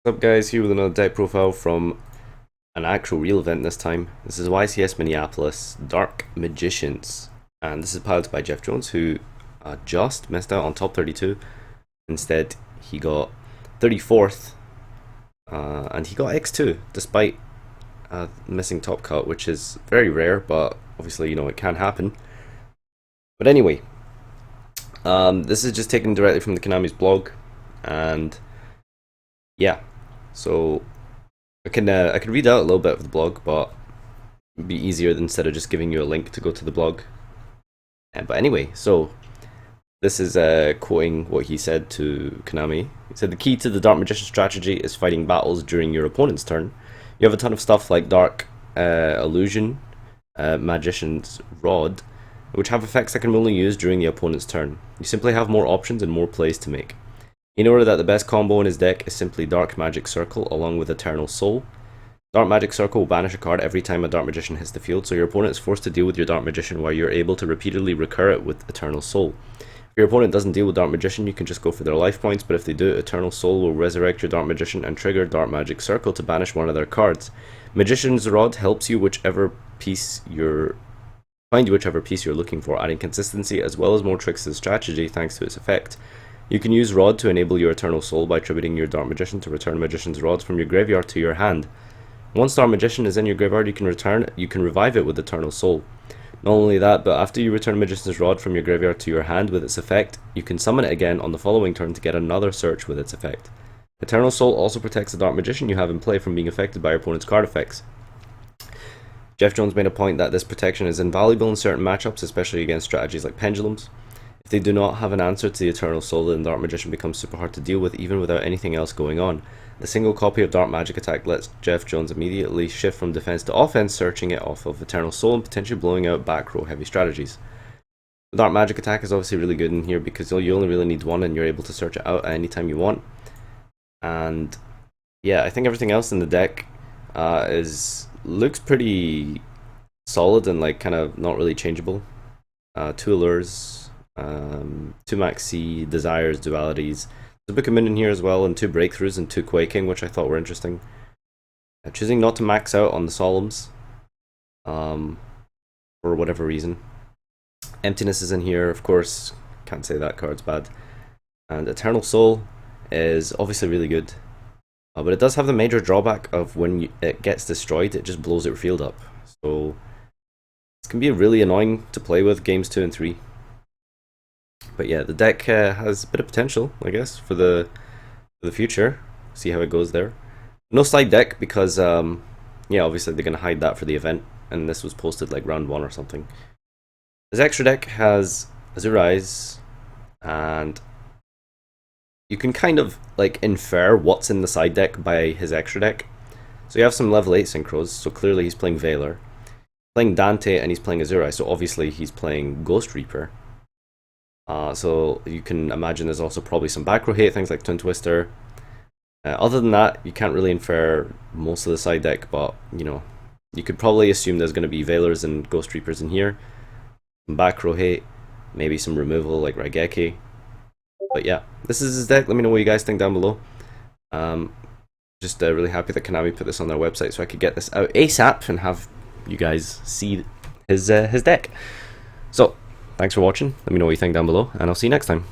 What's up guys, here with another deck profile from an actual real event this time. This is YCS Minneapolis Dark Magicians, and this is piloted by Jeff Jones, who just missed out on top 32. Instead he got 34th, and he got X2 despite missing top cut, which is very rare, but obviously it can happen. But anyway, this is just taken directly from the Konami's blog, and yeah, so I can read out a little bit of the blog, but it'd be easier instead of just giving you a link to go to the blog. But anyway, so this is quoting what he said to Konami. He said, "The key to the Dark Magician strategy is fighting battles during your opponent's turn. You have a ton of stuff like Dark Illusion, Magician's Rod, which have effects that can only use during the opponent's turn. You simply have more options and more plays to make. In order that the best combo in his deck is simply Dark Magic Circle along with Eternal Soul. Dark Magic Circle will banish a card every time a Dark Magician hits the field, so your opponent is forced to deal with your Dark Magician while you're able to repeatedly recur it with Eternal Soul. If your opponent doesn't deal with Dark Magician, you can just go for their life points, but if they do, Eternal Soul will resurrect your Dark Magician and trigger Dark Magic Circle to banish one of their cards. Magician's Rod helps you find whichever piece you're looking for, adding consistency as well as more tricks to the strategy thanks to its effect. You can use Rod to enable your Eternal Soul by tributing your Dark Magician to return Magician's Rod from your graveyard to your hand. Once Dark Magician is in your graveyard, you can revive it with Eternal Soul. Not only that, but after you return Magician's Rod from your graveyard to your hand with its effect, you can summon it again on the following turn to get another search with its effect. Eternal Soul also protects the Dark Magician you have in play from being affected by your opponent's card effects." Jeff Jones made a point that this protection is invaluable in certain matchups, especially against strategies like pendulums. If they do not have an answer to the Eternal Soul, then Dark Magician becomes super hard to deal with even without anything else going on. The single copy of Dark Magic Attack lets Jeff Jones immediately shift from defense to offense, searching it off of Eternal Soul and potentially blowing out back row heavy strategies. The Dark Magic Attack is obviously really good in here because you only really need one and you're able to search it out at any time you want. And yeah, I think everything else in the deck looks pretty solid and like kind of not really changeable. 2 Allures, 2 Max C, Desires, Dualities. There's a Book of Moon in here as well, and 2 Breakthroughs and 2 Quaking, which I thought were interesting. Choosing not to max out on the Solemns, for whatever reason. Emptiness is in here, of course, can't say that card's bad. And Eternal Soul is obviously really good, but it does have the major drawback of when it gets destroyed, it just blows your field up. So this can be really annoying to play with games 2 and 3. But yeah, the deck has a bit of potential, I guess, for the future. See how it goes there. No slide deck because, yeah, obviously they're going to hide that for the event, and this was posted like round 1 or something. His extra deck has Azure Eyes, and you can kind of like infer what's in the side deck by his extra deck. So you have some level 8 synchros, so clearly he's playing Veiler, playing Dante, and he's playing Azure Eyes, so obviously he's playing Ghost Reaper. So you can imagine there's also probably some back row hate, things like Twin Twister. Other than that, you can't really infer most of the side deck, but you could probably assume there's going to be Veilers and Ghost Reapers in here. Some back row hate, maybe some removal like Raigeki. But yeah, this is his deck. Let me know what you guys think down below. Just really happy that Konami put this on their website so I could get this out ASAP and have you guys see his deck. So, thanks for watching. Let me know what you think down below, and I'll see you next time.